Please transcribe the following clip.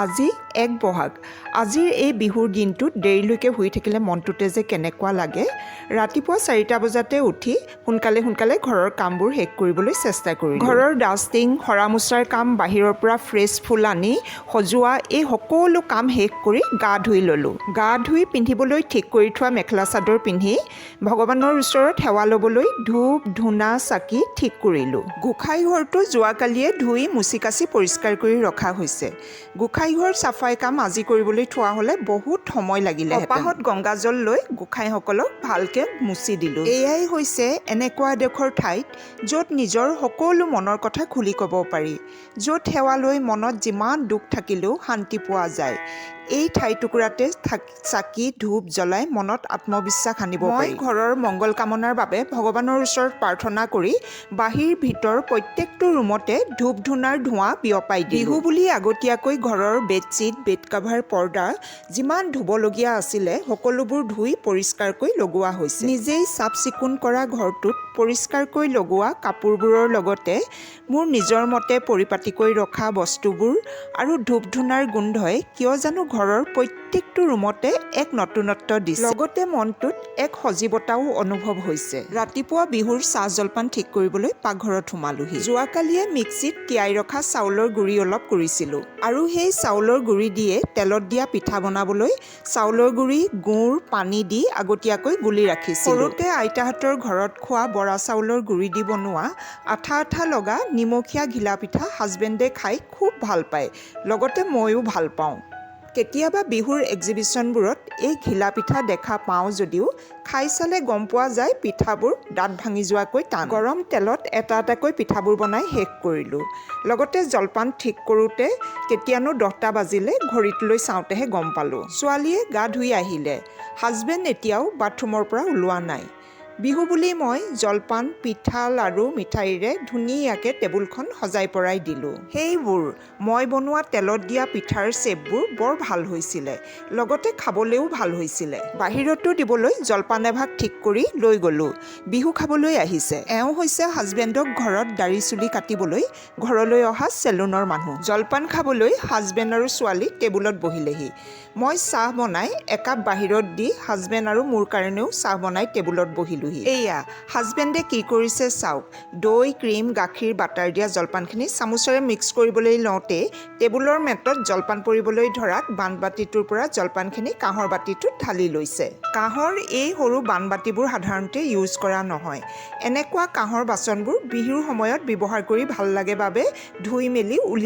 আজি 1 বহাগ। আজিৰ এই বিহুৰ দিনটোত দেৰিলৈকে শুই থাকিলে মনটোতে যে কেনেকুৱা লাগে। ৰাতিপুৱা 4টা বজাতে উঠি সোনকালে ঘৰৰ কামবোৰ শেষ কৰিবলৈ চেষ্টা কৰিলোঁ। ঘৰৰ ডাষ্টিং, সৰা মোচাৰ কাম, বাহিৰৰ পৰা ফ্ৰেছ ফুল আনি সজোৱা, এই সকলো কাম শেষ কৰি গা ধুই ল'লোঁ। গা ধুই পিন্ধিবলৈ ঠিক কৰি থোৱা মেখেলা চাদৰ পিন্ধি ভগৱানৰ ওচৰত সেৱা ল'বলৈ ধূপ ধূনা চাকি ঠিক কৰিলোঁ। গোসাঁই ঘৰটো যোৱাকালিয়ে ধুই মুচি কাচি পৰিষ্কাৰ কৰি ৰখা হৈছে। গোসাঁইঘৰ চাফাই কাম আজি কৰিবলৈ থোৱা হ'লে বহুত সময় লাগিলে। কপাহত গংগাজল লৈ গোসাঁইসকলক ভালকৈ মুচি দিলোঁ। এয়াই হৈছে এনেকুৱা এডোখৰ ঠাইত য'ত নিজৰ সকলো মনৰ কথা খুলি ক'ব পাৰি, য'ত সেৱা লৈ মনত যিমান দুখ থাকিলেও শান্তি পোৱা যায়। এই ঠাইটুকুৰাতে চাকি ধূপ জ্বলাই মনত আত্মবিশ্বাস আনিব পাৰি। মই ঘৰৰ মংগল কামনাৰ বাবে ভগৱানৰ ওচৰত প্ৰাৰ্থনা কৰি বাহিৰ ভিতৰ প্ৰত্যেকটো ৰুমতে ধূপ ধূনাৰ ধোঁৱা বিয়পাই দিলোঁ। বিহু বুলি আগতীয়াকৈ ঘৰৰ বেডশ্বীট, বেড কভাৰ, পৰ্দা যিমান ধুবলগীয়া আছিলে সকলোবোৰ ধুই পৰিষ্কাৰকৈ লগোৱা হৈছে। নিজেই চাফ চিকুণ কৰা ঘৰটোত পৰিষ্কাৰকৈ লগোৱা কাপোৰবোৰৰ লগতে মোৰ নিজৰ মতে পৰিপাটিকৈ ৰখা বস্তুবোৰ আৰু ধূপ ধূনাৰ গোন্ধই কিয় জানো ঘৰৰ প্ৰত্যেকটো ৰুমতে এক নতুনত্ব দিছে। লগতে মনটোত এক সজীৱতাও অনুভৱ হৈছে। ৰাতিপুৱা বিহুৰ চাহ জলপান ঠিক কৰিবলৈ পাকঘৰত সোমালোহি। যোৱাকালিয়ে মিক্সিত তিয়াই ৰখা চাউলৰ গুড়ি অলপ কৰিছিলোঁ আৰু সেই চাউলৰ গুড়ি দিয়ে তেলত দিয়া পিঠা বনাবলৈ চাউলৰ গুড়ি, গুড়, পানী দি আগতীয়াকৈ গুলি ৰাখিছিলোঁ। সৰুতে আইতাহঁতৰ ঘৰত খোৱা বৰা চাউলৰ গুড়ি দি বনোৱা আঠা আঠা লগা নিমখীয়া ঘিলা পিঠা হাজবেণ্ডে খাই খুব ভাল পায়, লগতে ময়ো ভাল পাওঁ। কেতিয়াবা বিহুৰ এক্সিবিশ্যনবোৰত এই ঘিলা পিঠা দেখা পাওঁ যদিও খাই চালে গম পোৱা যায় পিঠাবোৰ দাঁত ভাঙি যোৱাকৈ টান। গৰম তেলত এটা এটাকৈ পিঠাবোৰ বনাই শেষ কৰিলোঁ। লগতে জলপান ঠিক কৰোঁতে কেতিয়ানো 10টা বাজিলে ঘড়ীটোলৈ চাওঁতেহে গম পালোঁ। ছোৱালীয়ে গা ধুই আহিলে। হাজবেণ্ড এতিয়াও বাথৰুমৰ পৰা ওলোৱা নাই। বিহু বুলি মই জলপান, পিঠা, লাড়ু, মিঠাইৰে ধুনীয়াকৈ টেবুলখন সজাই পৰাই দিলোঁ। সেইবোৰ মই বনোৱা তেলত দিয়া পিঠাৰ শ্বেপবোৰ বৰ ভাল হৈছিলে, লগতে খাবলৈও ভাল হৈছিলে। বাহিৰতো দিবলৈ জলপান এভাগ ঠিক কৰি লৈ গ'লোঁ। বিহু খাবলৈ আহিছে। এওঁ হৈছে হাজবেণ্ডক ঘৰত দাড়ি চুলি কাটিবলৈ ঘৰলৈ অহা চেলুনৰ মানুহ। জলপান খাবলৈ হাজবেণ্ড আৰু ছোৱালী টেবুলত বহিলেহি। মই চাহ বনাই একাপ বাহিৰত দি হাজবেণ্ড আৰু মোৰ কাৰণেও চাহ বনাই টেবুলত বহিলোহি। এয়া হাজবেণ্ডে কি কৰিছে চাওক। দৈ, ক্ৰীম, গাখীৰ, বাটাৰ দিয়া জলপানখিনি চামুচেৰে মিক্স কৰিবলৈ লওঁতে টেবুলৰ মেটত জলপান পৰিবলৈ ধৰাত বানবাতিটোৰ পৰা জলপানখিনি কাঁহৰ বাতিটোত ঢালি লৈছে। কাঁহৰ এই সৰু বানবাতিবোৰ সাধাৰণতে ইউজ কৰা নহয়। এনেকুৱা কাঁহৰ বাচনবোৰ বিহুৰ সময়ত ব্যৱহাৰ কৰি ভাল লাগে বাবে ধুই মেলি উলিয়াই